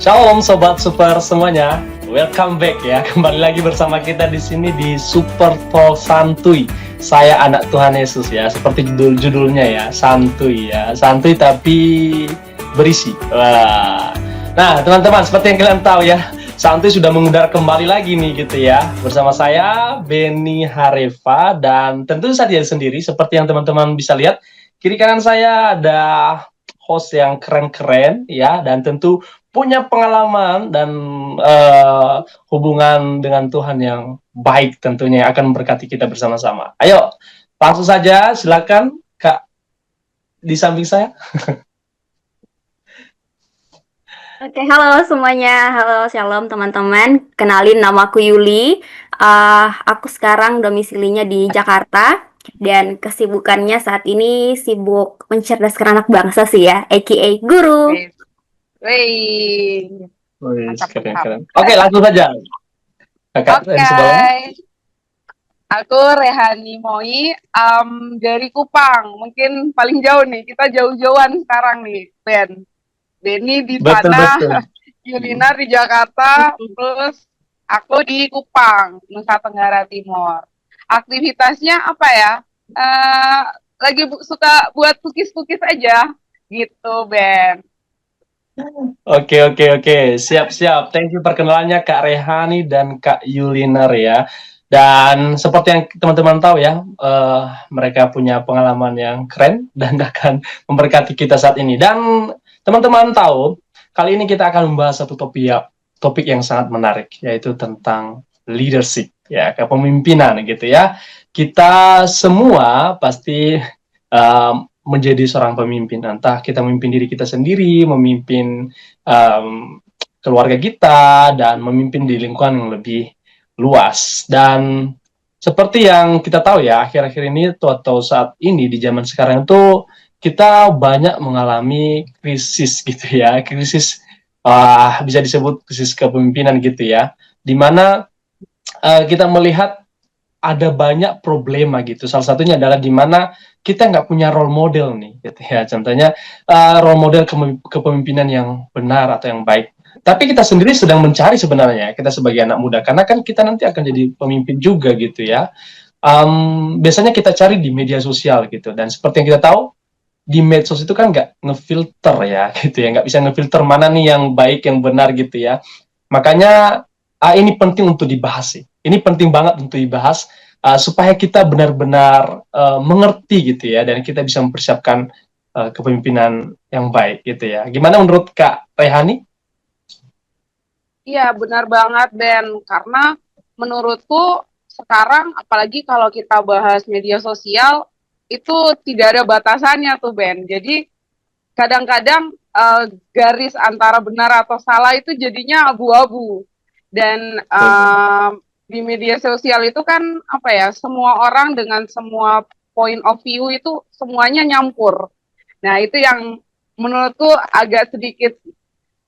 Shalom sobat super semuanya, welcome back ya. Kembali lagi bersama kita di sini di Super Talk Santuy. Saya anak Tuhan Yesus ya, seperti judulnya ya, santuy ya, santuy tapi berisi. Wah. Nah teman-teman, seperti yang kalian tahu ya, santuy sudah mengudara kembali lagi nih gitu ya. Bersama saya Benny Hareva dan tentu saja sendiri seperti yang teman-teman bisa lihat, kiri kanan saya ada host yang keren-keren ya, dan tentu punya pengalaman dan hubungan dengan Tuhan yang baik tentunya yang akan memberkati kita bersama-sama. Ayo, langsung saja silakan Kak di samping saya. Oke, halo semuanya. Halo, shalom teman-teman. Kenalin, namaku Yuli. Aku sekarang domisilinya di Jakarta dan kesibukannya saat ini sibuk mencerdaskan anak bangsa sih ya, aka guru. Wih, Wih, mantap, mantap. keren-keren. Oke, langsung saja. Kakak Oke, di sebelahnya. aku Rehani Moi dari Kupang. Mungkin paling jauh nih, kita jauh-jauhan sekarang nih, Ben. Benny di sana, Betul-betul. Yulina di Jakarta, terus aku di Kupang, Nusa Tenggara Timur. Aktivitasnya apa ya? Lagi suka buat cookies-cookies aja, gitu, Ben. Oke. Siap-siap. Thank you perkenalannya Kak Rehani dan Kak Yulinar ya. Dan seperti yang teman-teman tahu ya, mereka punya pengalaman yang keren dan akan memberkati kita saat ini. Dan teman-teman tahu, kali ini kita akan membahas satu topik yang sangat menarik, yaitu tentang leadership, ya, kepemimpinan gitu ya. Kita semua pasti menjadi seorang pemimpin, entah kita memimpin diri kita sendiri, memimpin keluarga kita, dan memimpin di lingkungan yang lebih luas. Dan seperti yang kita tahu ya, akhir-akhir ini atau saat ini di zaman sekarang itu kita banyak mengalami krisis gitu ya, krisis bisa disebut krisis kepemimpinan gitu ya, dimana kita melihat ada banyak problema gitu. Salah satunya adalah di mana kita nggak punya role model nih, gitu ya. Contohnya role model kepemimpinan yang benar atau yang baik. Tapi kita sendiri sedang mencari sebenarnya, kita sebagai anak muda, karena kan kita nanti akan jadi pemimpin juga gitu ya. Biasanya kita cari di media sosial gitu, dan seperti yang kita tahu, di medsos itu kan nggak ngefilter ya, gitu ya, nggak bisa ngefilter mana nih yang baik, yang benar gitu ya. Makanya ini penting untuk dibahas sih. Ini penting banget untuk dibahas supaya kita benar-benar mengerti gitu ya, dan kita bisa mempersiapkan kepemimpinan yang baik gitu ya. Gimana menurut Kak Rehani? Iya, benar banget, Ben. Karena menurutku sekarang, apalagi kalau kita bahas media sosial, itu tidak ada batasannya tuh, Ben. Jadi, kadang-kadang garis antara benar atau salah itu jadinya abu-abu. Dan di media sosial itu kan, apa ya, semua orang dengan semua point of view itu semuanya nyampur. Nah, itu yang menurutku agak sedikit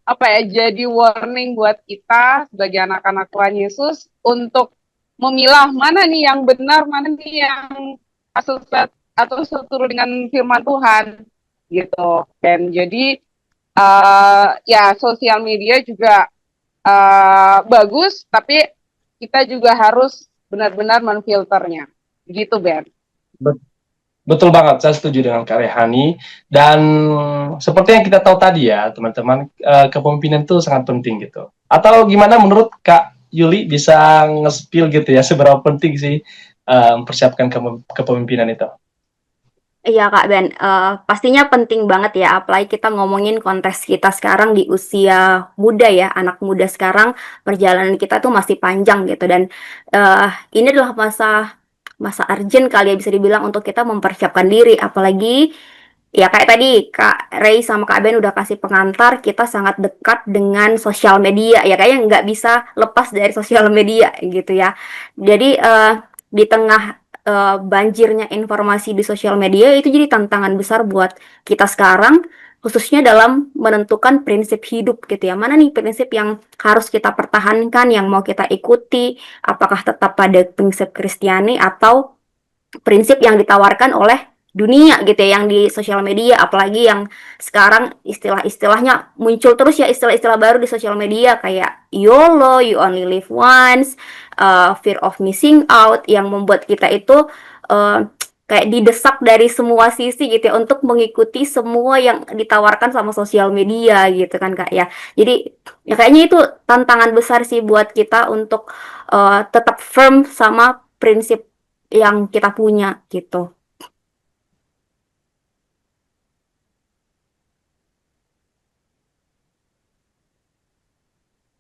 apa ya, jadi warning buat kita sebagai anak-anak Tuhan Yesus untuk memilah mana nih yang benar, mana nih yang atau seturut dengan firman Tuhan gitu. Dan jadi ya sosial media juga bagus, tapi kita juga harus benar-benar menfilternya. Gitu, Ben. Betul banget, saya setuju dengan Kak Rehani. Dan seperti yang kita tahu tadi ya, teman-teman, kepemimpinan itu sangat penting gitu. Atau gimana menurut Kak Yuli, bisa nge-spill gitu ya, seberapa penting sih mempersiapkan kepemimpinan itu? Iya Kak Ben, pastinya penting banget ya, apalagi kita ngomongin konteks kita sekarang di usia muda ya, anak muda sekarang perjalanan kita tuh masih panjang gitu dan ini adalah masa urgent kali ya bisa dibilang untuk kita mempersiapkan diri, apalagi ya kayak tadi Kak Ray sama Kak Ben udah kasih pengantar, kita sangat dekat dengan sosial media ya, kayaknya nggak bisa lepas dari sosial media gitu ya. Jadi di tengah banjirnya informasi di sosial media itu jadi tantangan besar buat kita sekarang, khususnya dalam menentukan prinsip hidup gitu ya. Mana nih prinsip yang harus kita pertahankan, yang mau kita ikuti, apakah tetap pada prinsip Kristiani atau prinsip yang ditawarkan oleh dunia gitu ya, yang di sosial media, apalagi yang sekarang istilah-istilahnya muncul terus ya, istilah-istilah baru di sosial media kayak YOLO, you only live once, fear of missing out, yang membuat kita itu uh, kayak didesak dari semua sisi gitu ya untuk mengikuti semua yang ditawarkan sama sosial media gitu kan Kak ya. Jadi ya kayaknya itu tantangan besar sih buat kita untuk tetap firm sama prinsip yang kita punya gitu.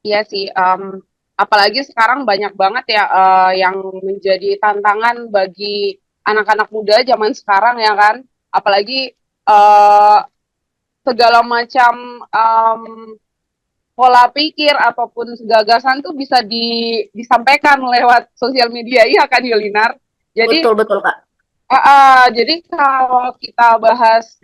Iya sih, apalagi sekarang banyak banget ya yang menjadi tantangan bagi anak-anak muda zaman sekarang ya kan, apalagi uh, segala macam pola pikir ataupun gagasan tuh bisa disampaikan lewat sosial media, iya kan Yulinar? Jadi Betul betul Kak. jadi kalau kita bahas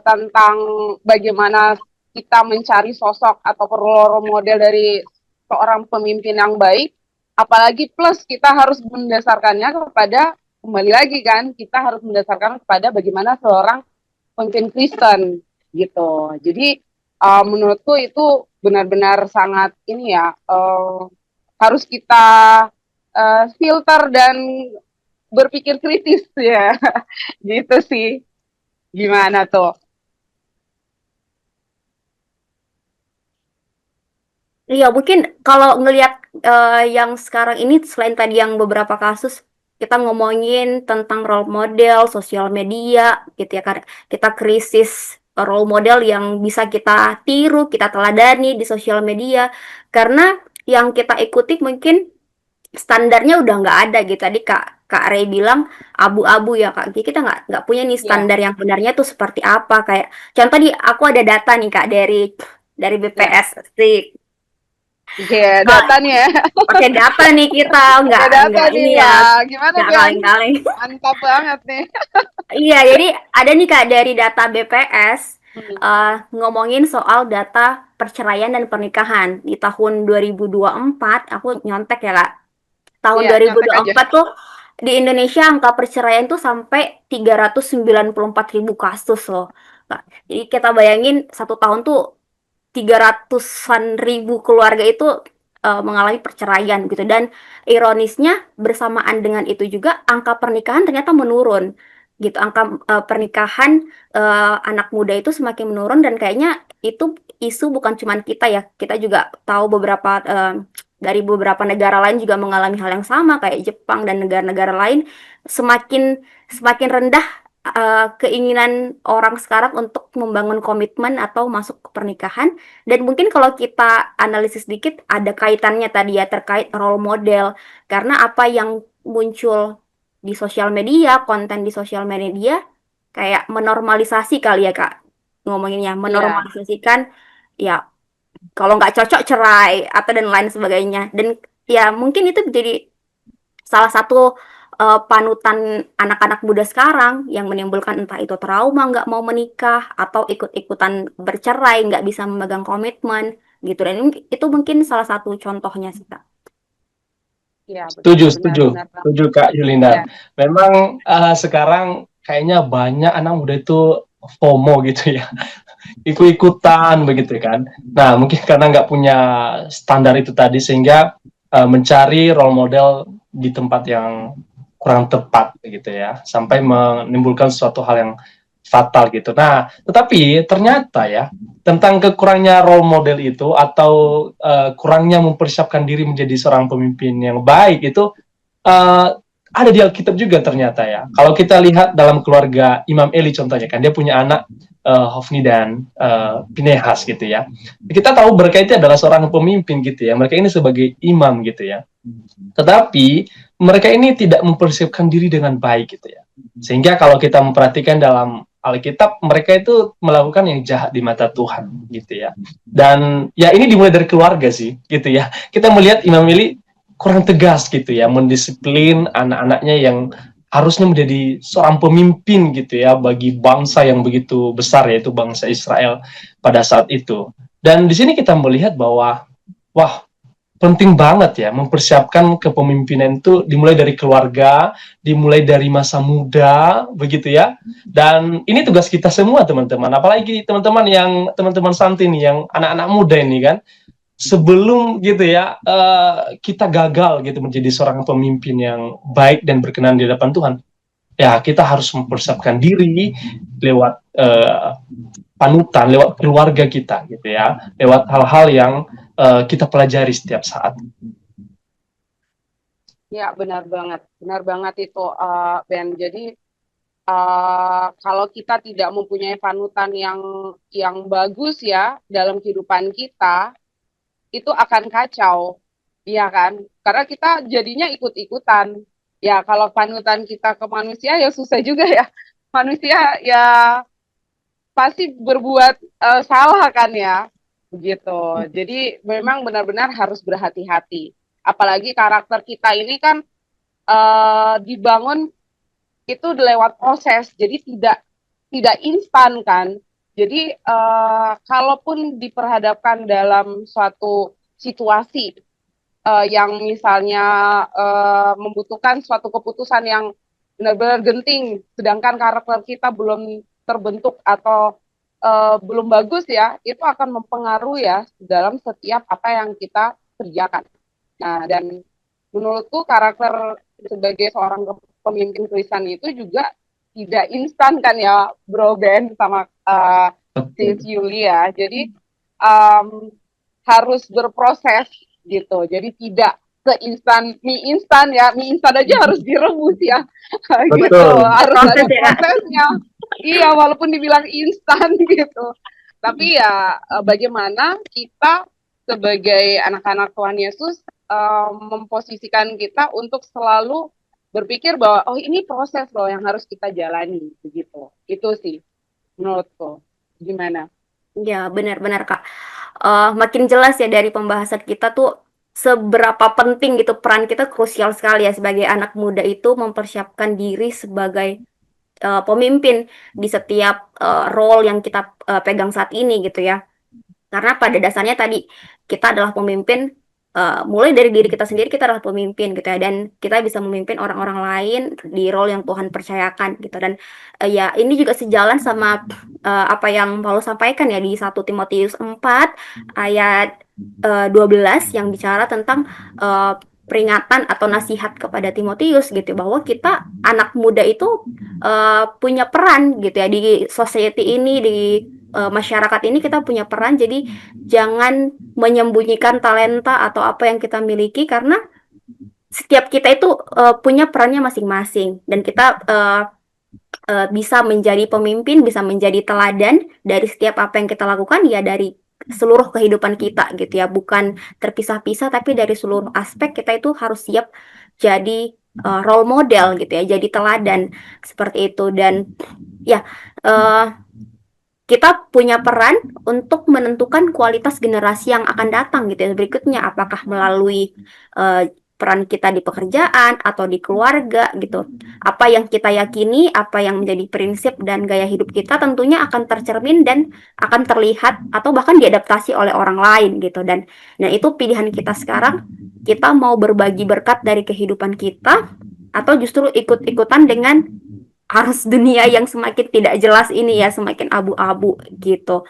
tentang bagaimana kita mencari sosok atau role model dari seorang pemimpin yang baik, apalagi plus kita harus mendasarkannya kepada, kembali lagi kan, kita harus mendasarkan kepada bagaimana seorang pemimpin Kristen gitu. Jadi menurutku itu benar-benar sangat ini ya, harus kita filter dan berpikir kritis ya. Gitu sih. Gimana tuh? Iya, mungkin kalau ngelihat yang sekarang ini selain tadi yang beberapa kasus kita ngomongin tentang role model, sosial media gitu ya kan. Kita krisis role model yang bisa kita tiru, kita teladani di sosial media karena yang kita ikuti mungkin standarnya udah nggak ada gitu. Tadi Kak Kak Ray bilang abu-abu ya Kak. Jadi kita nggak punya nih Ya, standar yang benarnya tuh seperti apa. Kayak contoh nih aku ada data nih Kak dari ya. BPS sih. Iya, Nah, data nih ya. pakai data nih kita, Pakai data nggak nih. ini ya, Wah, gimana nggak Ben? kaleng-kaleng. Mantap banget nih. Iya, jadi ada nih Kak dari data BPS Hmm. ngomongin soal data perceraian dan pernikahan di tahun 2024. Aku nyontek ya Kak. Tahun Iya, nyontek aja. 2024 tuh di Indonesia angka perceraian tuh sampai 394.000 kasus loh, Kak. Jadi kita bayangin satu tahun tuh 300-an ribu keluarga itu mengalami perceraian gitu, dan ironisnya bersamaan dengan itu juga angka pernikahan ternyata menurun gitu. Angka pernikahan anak muda itu semakin menurun, dan kayaknya itu isu bukan cuman kita ya, kita juga tahu beberapa dari beberapa negara lain juga mengalami hal yang sama kayak Jepang dan negara-negara lain. semakin semakin rendah keinginan orang sekarang untuk membangun komitmen atau masuk ke pernikahan. Dan mungkin kalau kita analisis sedikit, ada kaitannya tadi ya terkait role model. Karena apa yang muncul di sosial media, konten di sosial media, kayak menormalisasi kali ya Kak, ngomonginnya, Iya, menormalisasikan ya kalau nggak cocok cerai atau dan lain sebagainya. Dan ya mungkin itu menjadi salah satu panutan anak-anak muda sekarang yang menimbulkan entah itu trauma nggak mau menikah atau ikut-ikutan bercerai, nggak bisa memegang komitmen gitu. Dan itu mungkin salah satu contohnya sih Kak. iya benar Setuju, benar setuju, benar banget. setuju Kak Yulinar. Ya, Memang sekarang kayaknya banyak anak muda itu FOMO gitu ya, ikut-ikutan begitu kan. Nah, mungkin karena nggak punya standar itu tadi sehingga mencari role model di tempat yang kurang tepat gitu ya, sampai menimbulkan suatu hal yang fatal gitu. Nah, tetapi ternyata ya tentang kekurangnya role model itu atau kurangnya mempersiapkan diri menjadi seorang pemimpin yang baik itu ada di Alkitab juga ternyata ya. Kalau kita lihat dalam keluarga Imam Eli contohnya kan, dia punya anak Hofni dan Pinehas gitu ya. Kita tahu mereka itu adalah seorang pemimpin gitu ya. Mereka ini sebagai imam gitu ya. Tetapi mereka ini tidak mempersiapkan diri dengan baik gitu ya. Sehingga kalau kita memperhatikan dalam Alkitab, mereka itu melakukan yang jahat di mata Tuhan gitu ya. Dan ya ini dimulai dari keluarga sih gitu ya. Kita melihat Imam Eli kurang tegas gitu ya, mendisiplin anak-anaknya yang harusnya menjadi seorang pemimpin gitu ya bagi bangsa yang begitu besar, yaitu bangsa Israel pada saat itu. Dan di sini kita melihat bahwa wah, penting banget ya mempersiapkan kepemimpinan itu dimulai dari keluarga, dimulai dari masa muda, begitu ya. Dan ini tugas kita semua teman-teman, apalagi teman-teman Santi nih yang anak-anak muda ini kan. Sebelum gitu ya kita gagal gitu menjadi seorang pemimpin yang baik dan berkenan di hadapan Tuhan, ya kita harus mempersiapkan diri lewat panutan, lewat keluarga kita gitu ya, lewat hal-hal yang kita pelajari setiap saat. Ya, benar banget itu Ben. Jadi kalau kita tidak mempunyai panutan yang bagus ya dalam kehidupan kita, itu akan kacau, iya kan? Karena kita jadinya ikut-ikutan. Ya, kalau panutan kita ke manusia ya susah juga ya. Manusia ya pasti berbuat salah kan ya, begitu. Jadi memang benar-benar harus berhati-hati. Apalagi karakter kita ini kan dibangun itu lewat proses, jadi tidak instan kan. Jadi kalaupun diperhadapkan dalam suatu situasi yang misalnya membutuhkan suatu keputusan yang benar-benar genting, sedangkan karakter kita belum terbentuk atau belum bagus ya, itu akan mempengaruhi ya dalam setiap apa yang kita kerjakan. Nah, dan menurutku karakter sebagai seorang pemimpin Kristen itu juga tidak instan kan ya, Bro Ben sama Sis Yulia. Jadi harus berproses gitu. Jadi tidak mie instan ya, mie instan aja harus direbus ya. Gitu, harus ada prosesnya. Iya, walaupun dibilang instan gitu. Tapi ya bagaimana kita sebagai anak-anak Tuhan Yesus memposisikan kita untuk selalu berpikir bahwa oh ini proses loh yang harus kita jalani begitu. Itu sih menurutku. Gimana? Ya, benar-benar Kak. Makin jelas ya dari pembahasan kita tuh seberapa penting gitu peran kita, krusial sekali ya sebagai anak muda itu mempersiapkan diri sebagai pemimpin di setiap role yang kita pegang saat ini gitu ya. Karena pada dasarnya tadi kita adalah pemimpin, mulai dari diri kita sendiri kita adalah pemimpin gitu ya, dan kita bisa memimpin orang-orang lain di role yang Tuhan percayakan gitu. Dan ya ini juga sejalan sama apa yang Paulus sampaikan ya di 1 Timotius 4 ayat 12 yang bicara tentang peringatan atau nasihat kepada Timotius gitu, bahwa kita anak muda itu punya peran gitu ya di society ini, di masyarakat ini kita punya peran. Jadi jangan menyembunyikan talenta atau apa yang kita miliki, karena setiap kita itu punya perannya masing-masing, dan kita bisa menjadi pemimpin, bisa menjadi teladan dari setiap apa yang kita lakukan ya, dari seluruh kehidupan kita gitu ya, bukan terpisah-pisah tapi dari seluruh aspek kita itu harus siap jadi role model gitu ya, jadi teladan seperti itu. Dan ya kita punya peran untuk menentukan kualitas generasi yang akan datang gitu ya berikutnya, apakah melalui peran kita di pekerjaan atau di keluarga gitu. Apa yang kita yakini, apa yang menjadi prinsip dan gaya hidup kita tentunya akan tercermin dan akan terlihat atau bahkan diadaptasi oleh orang lain gitu. Dan itu pilihan kita sekarang, kita mau berbagi berkat dari kehidupan kita atau justru ikut-ikutan dengan arus dunia yang semakin tidak jelas ini ya, semakin abu-abu gitu.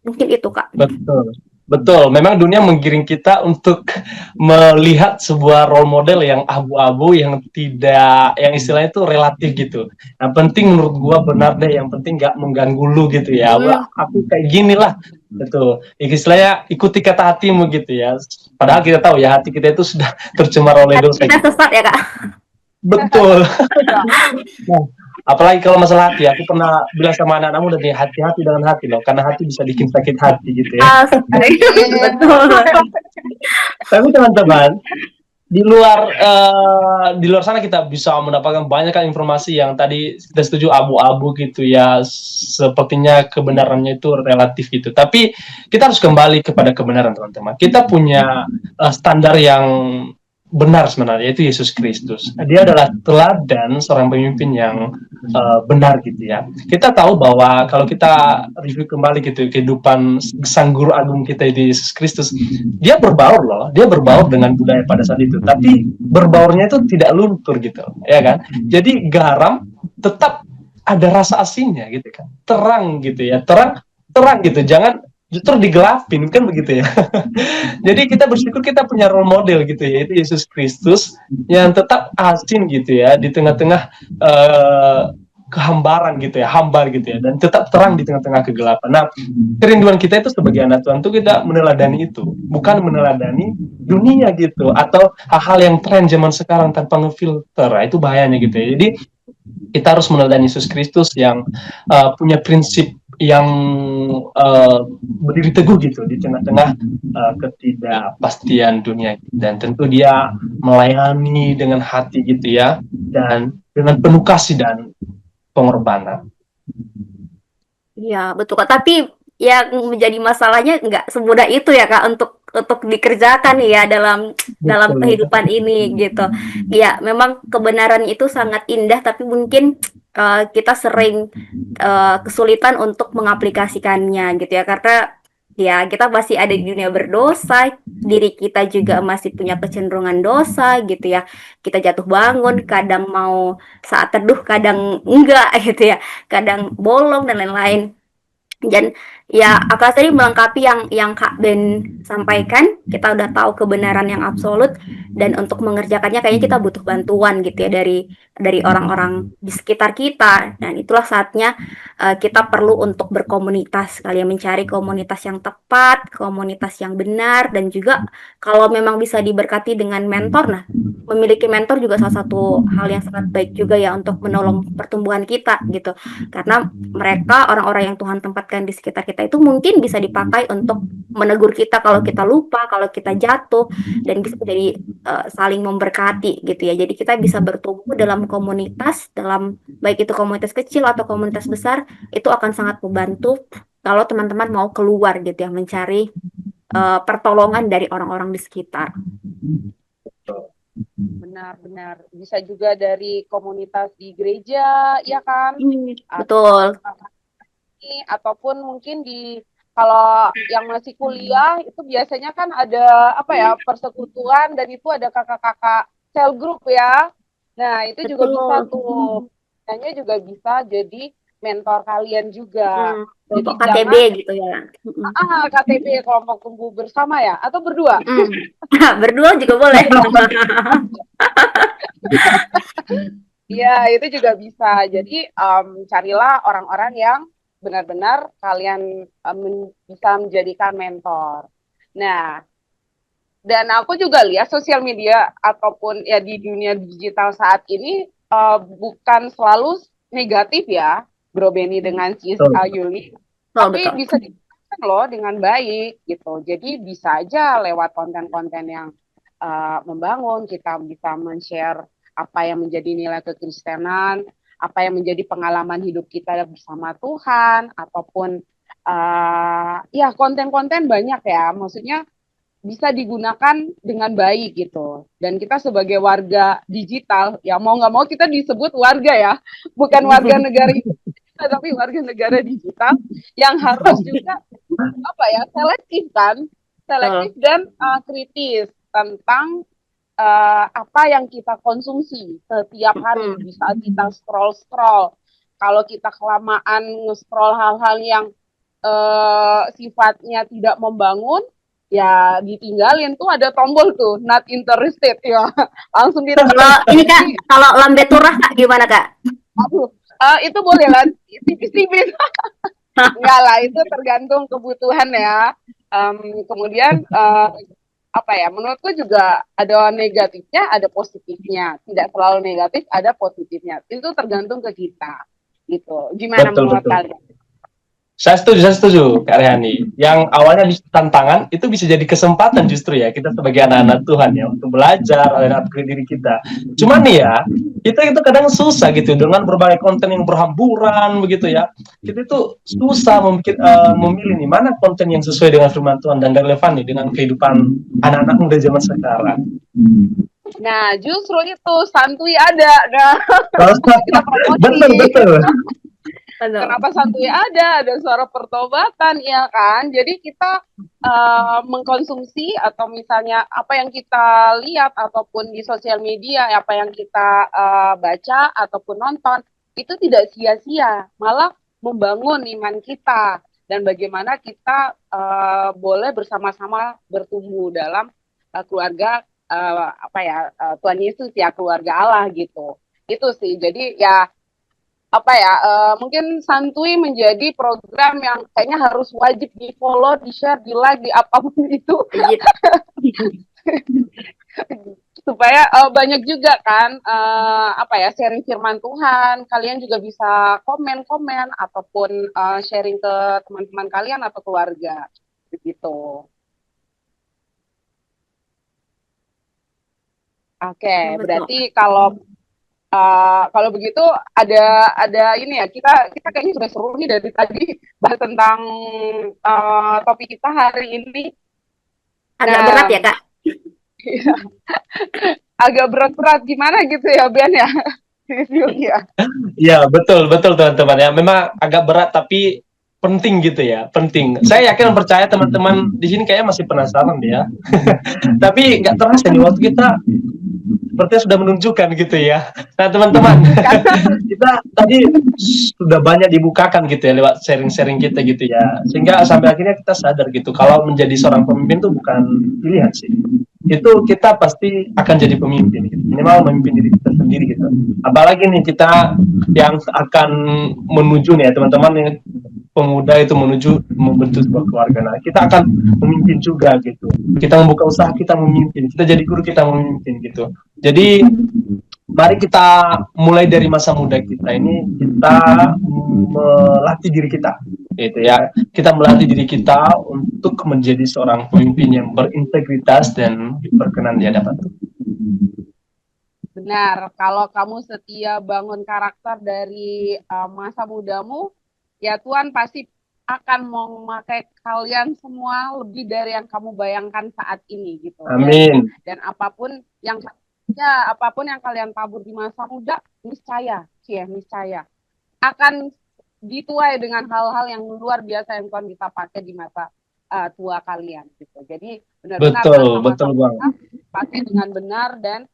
Mungkin itu Kak. Betul, memang dunia menggiring kita untuk melihat sebuah role model yang abu-abu, yang tidak, yang istilahnya itu relatif gitu. Yang penting menurut gua benar deh, yang penting nggak mengganggu lu gitu ya. Aku kayak gini lah, gitu. Istilahnya ikuti kata hatimu gitu ya. Padahal kita tahu ya hati kita itu sudah tercemar oleh dosa. Kita sesat ya Kak. Betul. Nah, apalagi kalau masalah hati, aku pernah bilang sama anak-anak muda nih, hati-hati dengan hati loh, karena hati bisa bikin sakit hati gitu ya. Betul. Tapi teman-teman, di luar sana kita bisa mendapatkan banyak informasi yang tadi kita setuju abu-abu gitu ya, sepertinya kebenarannya itu relatif gitu. Tapi kita harus kembali kepada kebenaran teman-teman. Kita punya standar yang benar sebenarnya, itu Yesus Kristus. Dia adalah teladan seorang pemimpin yang benar gitu ya. Kita tahu bahwa kalau kita review kembali gitu kehidupan sang guru agung kita itu Yesus Kristus, dia berbaur loh, dia berbaur dengan budaya pada saat itu. Tapi berbaurnya itu tidak luntur gitu, ya kan? Jadi garam tetap ada rasa asinnya gitu kan, terang gitu ya, terang gitu, jangan justru digelapin kan begitu ya. Jadi kita bersyukur kita punya role model gitu ya, itu Yesus Kristus yang tetap asin gitu ya di tengah-tengah kehambaran gitu ya, hambar gitu ya, dan tetap terang di tengah-tengah kegelapan. Nah, kerinduan kita itu sebagai anak Tuhan itu kita meneladani itu, bukan meneladani dunia gitu atau hal-hal yang tren zaman sekarang tanpa ngefilter. Nah, itu bahayanya gitu ya. Jadi kita harus meneladani Yesus Kristus yang punya prinsip yang berdiri teguh gitu di tengah-tengah ketidakpastian dunia, dan tentu dia melayani dengan hati gitu ya, dan dengan penuh kasih dan pengorbanan. Iya, betul Kak. Tapi yang menjadi masalahnya nggak semudah itu ya Kak untuk dikerjakan ya dalam Betul. kehidupan ini gitu. Ya, memang kebenaran itu sangat indah, tapi mungkin kita sering kesulitan untuk mengaplikasikannya gitu ya, karena ya kita masih ada di dunia berdosa, diri kita juga masih punya kecenderungan dosa gitu ya. Kita jatuh bangun, kadang mau saat teduh, kadang enggak gitu ya, kadang bolong dan lain-lain. Dan ya aku tadi melengkapi yang Kak Ben sampaikan, kita udah tahu kebenaran yang absolut, dan untuk mengerjakannya kayaknya kita butuh bantuan gitu ya dari orang-orang di sekitar kita, dan itulah saatnya kita perlu untuk berkomunitas, kalian mencari komunitas yang tepat, komunitas yang benar, dan juga kalau memang bisa diberkati dengan mentor. Nah, memiliki mentor juga salah satu hal yang sangat baik juga ya untuk menolong pertumbuhan kita gitu, karena mereka orang-orang yang Tuhan tempatkan di sekitar kita itu mungkin bisa dipakai untuk menegur kita kalau kita lupa, kalau kita jatuh, dan bisa jadi saling memberkati gitu ya. Jadi kita bisa bertumbuh dalam komunitas, dalam baik itu komunitas kecil atau komunitas besar, itu akan sangat membantu kalau teman-teman mau keluar gitu ya, mencari pertolongan dari orang-orang di sekitar. Benar-benar bisa juga dari komunitas di gereja, ya kan? Betul. Ataupun mungkin kalau yang masih kuliah itu biasanya kan ada apa ya, persekutuan, dan itu ada kakak-kakak cell group ya. Nah, itu juga bisa tuh. Hanya juga bisa jadi mentor kalian juga. Jadi KTB gitu ya. KTB, kelompok tumbuh bersama ya, atau berdua? Berdua juga boleh. Iya, itu juga bisa. Jadi carilah orang-orang yang benar-benar kalian bisa menjadikan mentor. Nah, dan aku juga lihat sosial media ataupun ya di dunia digital saat ini bukan selalu negatif ya, Bro Benny dengan Sis Yuli, tapi bisa digunakan loh dengan baik gitu. Jadi bisa aja lewat konten-konten yang membangun, kita bisa men-share apa yang menjadi nilai kekristenan, apa yang menjadi pengalaman hidup kita bersama Tuhan, ataupun ya konten-konten banyak ya, maksudnya bisa digunakan dengan baik gitu. Dan kita sebagai warga digital, ya mau nggak mau kita disebut warga ya, bukan warga negara Indonesia, tapi warga negara digital yang harus juga apa ya, selektif dan kritis tentang apa yang kita konsumsi setiap hari. Di saat kita scroll, kalau kita kelamaan nge-scroll hal-hal yang sifatnya tidak membangun, ya ditinggalin. Tuh ada tombol tuh not interested ya, langsung ditekan. Ini Kak, kalau lambe turah Kak gimana Kak? Aduh, itu boleh lah, tipis-tipis. Enggak lah, itu tergantung kebutuhan ya. Kemudian apa ya, menurutku juga ada negatifnya, ada positifnya. Tidak selalu negatif, ada positifnya. Itu tergantung ke kita gitu. Gimana menurut kalian? Saya setuju Kak Rehani. Yang awalnya tantangan itu bisa jadi kesempatan justru ya, kita sebagai anak-anak Tuhan ya, untuk belajar dan upgrade diri kita. Cuman nih ya, kita itu kadang susah gitu dengan berbagai konten yang berhamburan begitu ya. Kita itu susah memilih nih mana konten yang sesuai dengan firman Tuhan dan relevan nih dengan kehidupan anak-anak muda zaman sekarang. Nah, justru itu santuy ada. Nah, kita promosi. Betul, betul. Betul. Kenapa santuy ada suara pertobatan, ya kan? Jadi kita mengkonsumsi atau misalnya apa yang kita lihat ataupun di sosial media, apa yang kita baca ataupun nonton, itu tidak sia-sia, malah membangun iman kita dan bagaimana kita boleh bersama-sama bertumbuh dalam keluarga Tuhan Yesus ya, keluarga Allah gitu. Itu sih. Jadi ya mungkin santuy menjadi program yang kayaknya harus wajib di follow, di share, di like, di apapun itu supaya banyak juga kan sharing firman Tuhan. Kalian juga bisa komen ataupun sharing ke teman-teman kalian atau keluarga begitu. Oke, berarti kalau begitu ada ini ya, kita kayaknya sudah seru nih dari tadi bahas tentang topik kita hari ini. Agak berat ya, Kak? Iya. Agak berat-berat gimana gitu ya, Ben ya? Iya, betul teman-teman ya. Memang agak berat tapi penting gitu ya, penting. Saya yakin percaya teman-teman di sini kayaknya masih penasaran ya. Tapi nggak terasa nih waktu kita sepertinya sudah menunjukkan gitu ya. Nah teman-teman, kita tadi sudah banyak dibukakan gitu ya lewat sharing-sharing kita gitu ya. Sehingga sampai akhirnya kita sadar gitu kalau menjadi seorang pemimpin itu bukan pilihan sih. Itu kita pasti akan jadi pemimpin gitu. Minimal memimpin diri kita sendiri gitu. Apalagi nih kita yang akan menuju nih ya teman-teman yang pemuda itu menuju membentuk sebuah keluarga. Nah, kita akan memimpin juga gitu. Kita membuka usaha, kita memimpin. Kita jadi guru, kita memimpin gitu. Jadi mari kita mulai dari masa muda kita ini kita melatih diri kita, gitu ya. Kita melatih diri kita untuk menjadi seorang pemimpin yang berintegritas dan berkenan di hadapan Tuhan. Benar, kalau kamu setia bangun karakter dari masa mudamu, ya Tuhan pasti akan memakai kalian semua lebih dari yang kamu bayangkan saat ini gitu. Amin. Dan apapun yang kalian tabur di masa muda, niscaya akan dituai dengan hal-hal yang luar biasa yang Tuhan bisa pakai di masa tua kalian gitu. Jadi benar-benar betul banget. pakai dengan benar dan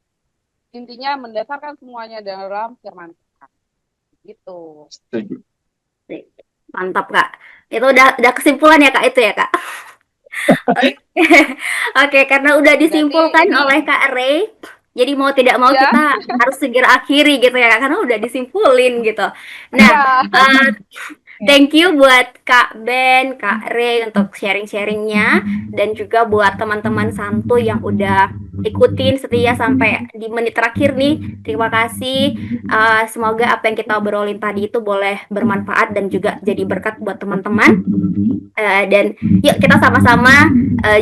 intinya mendasarkan semuanya dalam firman Tuhan. Gitu. Setuju. Mantap, Kak. Itu udah kesimpulan ya, Kak, itu ya, Kak. Oke, karena udah disimpulkan oleh Kak Ray, jadi mau tidak mau kita harus segera akhiri gitu ya, Kak, karena udah disimpulin gitu. Nah, thank you buat Kak Ben, Kak Ray untuk sharing-sharingnya, dan juga buat teman-teman santuy yang udah ikutin setia sampai di menit terakhir nih. Terima kasih. Semoga apa yang kita obrolin tadi itu boleh bermanfaat dan juga jadi berkat buat teman-teman. Dan yuk kita sama-sama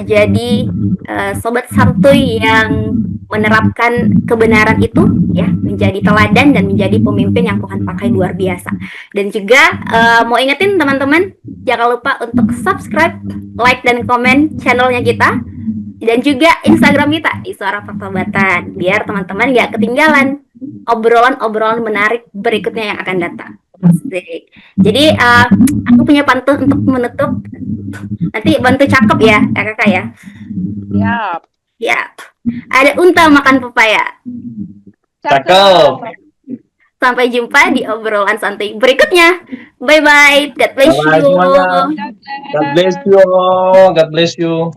jadi sobat santuy yang menerapkan kebenaran itu ya, menjadi teladan dan menjadi pemimpin yang Tuhan pakai luar biasa. Dan juga mau ingetin teman-teman, jangan lupa untuk subscribe, like, dan komen channelnya kita, dan juga Instagram kita di Suara Pertobatan, biar teman-teman gak ketinggalan obrolan-obrolan menarik berikutnya yang akan datang. Jadi aku punya pantun untuk menutup. Nanti bantu cakep ya, kakak ya. Siap. Ya. Ada unta makan pepaya. Cakep. Sampai jumpa di obrolan santai berikutnya. Bye bye. God bless you. God bless you. God bless you.